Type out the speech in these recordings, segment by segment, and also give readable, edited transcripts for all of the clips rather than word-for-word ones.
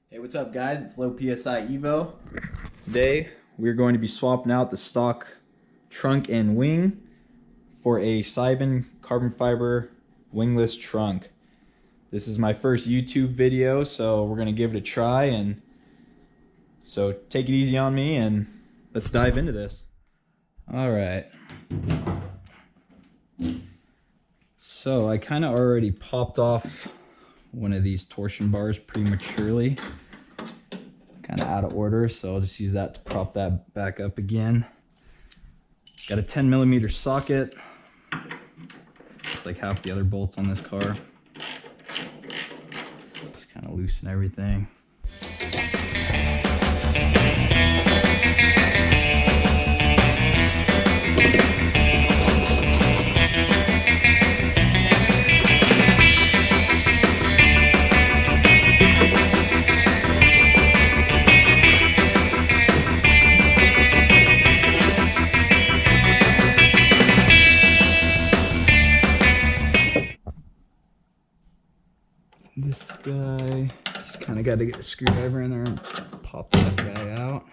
Hey, what's up guys? It's Low PSI Evo. Today we're going to be swapping out the stock trunk and wing for a Seibon carbon fiber wingless trunk. This is my first YouTube video, so we're going to give it a try, and so take it easy on me and let's dive into this. All right. So I kind of already popped off one of these torsion bars prematurely, kind of out of order, so I'll just use that to prop that back up again. Got a 10mm socket, like half the other bolts on this car. Just kind of loosen everything. This guy, just kind of got to get the screwdriver in there and pop that guy out.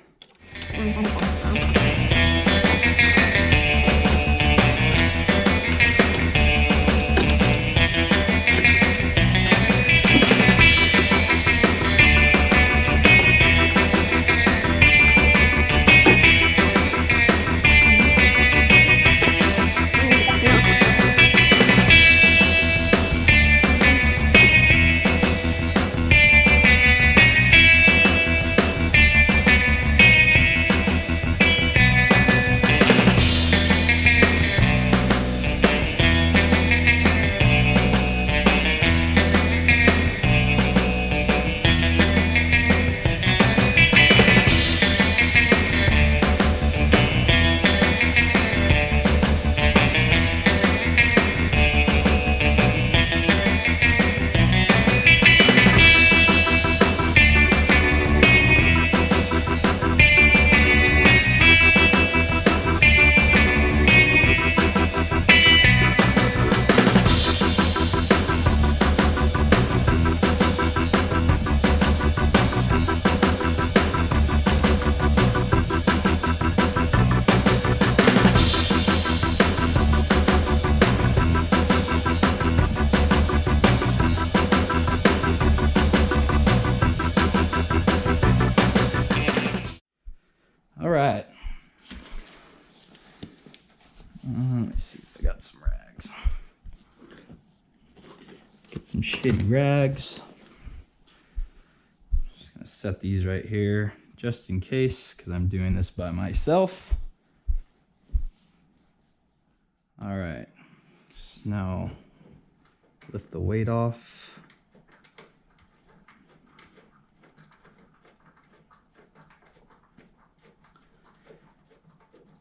All right. Let me see if I got some rags. Get some shitty rags. Just gonna set these right here just in case, because I'm doing this by myself. All right. Now lift the weight off.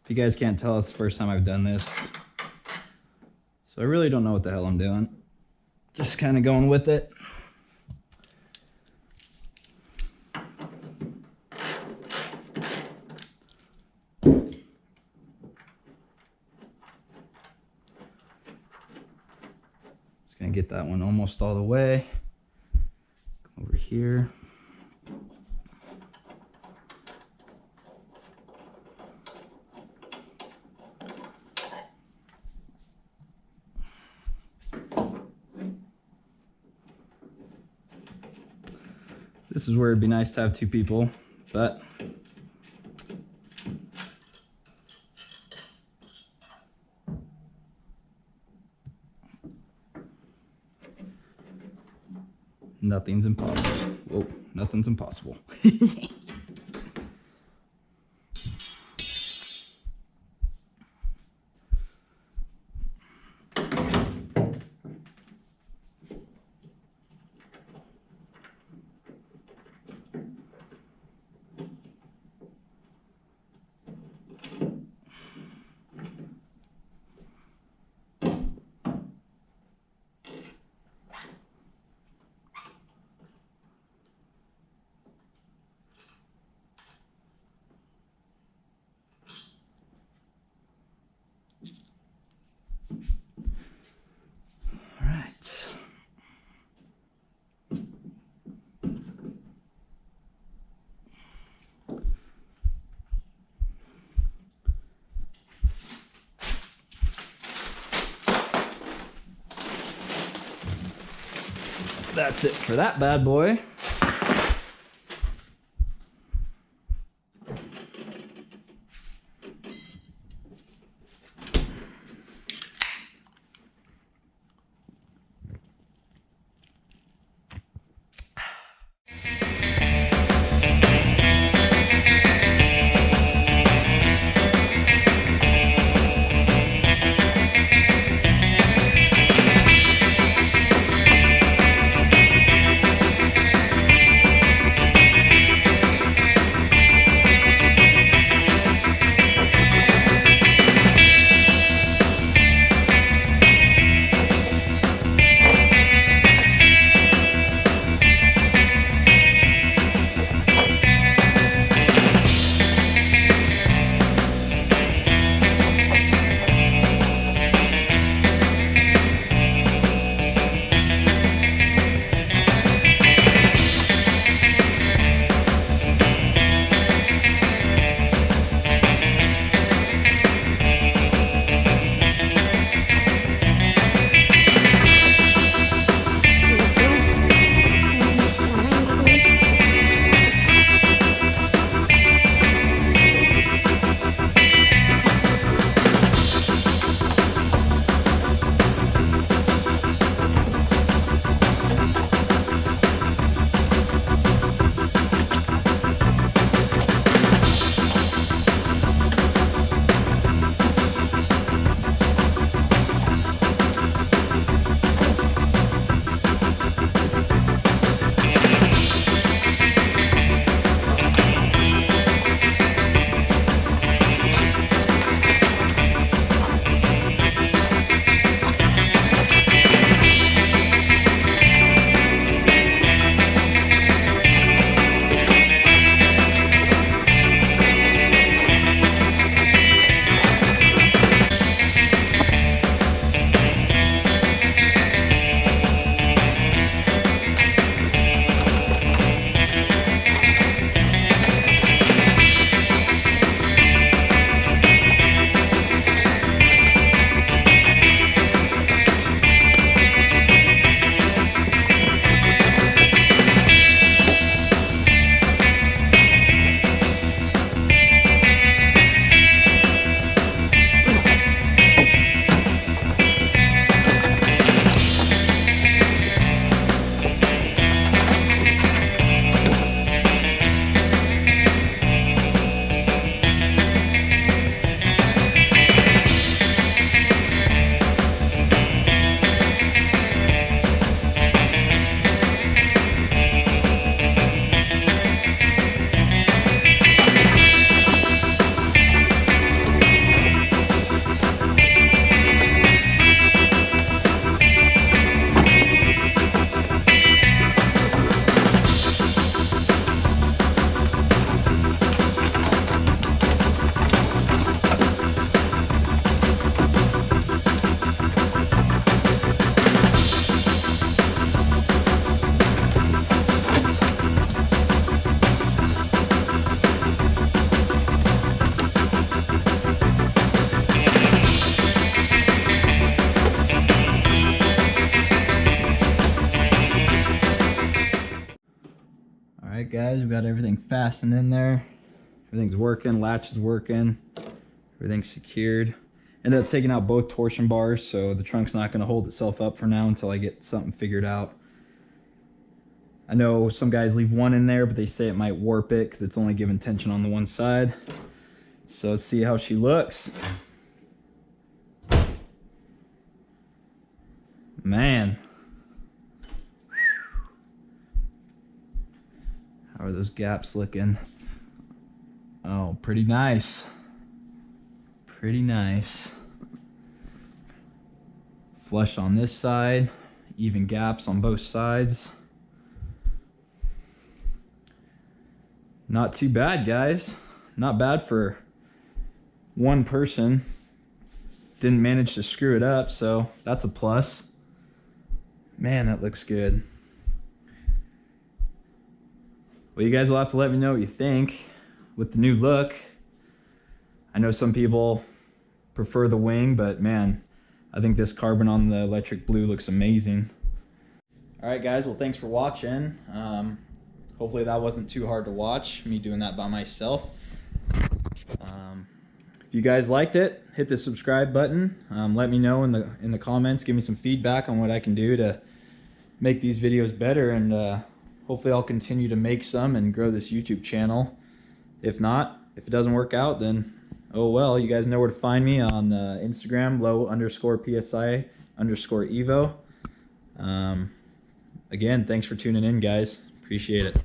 If you guys can't tell, it's the first time I've done this, so I really don't know what the hell I'm doing. Just kind of going with it. Just gonna get that one almost all the way. Come over here. This is where it'd be nice to have two people, but nothing's impossible. Whoa, nothing's impossible. that's it for that bad boy. Alright guys, we've got everything fastened in there. Everything's working, latch is working, everything's secured. Ended up taking out both torsion bars, so the trunk's not going to hold itself up for now until I get something figured out. I know some guys leave one in there, but they say it might warp it because it's only giving tension on the one side. So let's see how she looks. Man. How are those gaps looking? Oh, pretty nice. Pretty nice. Flush on this side, even gaps on both sides. Not too bad, guys. Not bad for one person. Didn't manage to screw it up, so that's a plus. Man, that looks good. Well, you guys will have to let me know what you think with the new look. I know some people prefer the wing, but man, I think this carbon on the electric blue looks amazing. All right, guys. Well, thanks for watching. Hopefully that wasn't too hard to watch, me doing that by myself. If you guys liked it, hit the subscribe button. Let me know in the comments. Give me some feedback on what I can do to make these videos better, and hopefully I'll continue to make some and grow this YouTube channel. If not, if it doesn't work out, then oh well. You guys know where to find me on Instagram, low_psi_evo. Again, thanks for tuning in, guys. Appreciate it.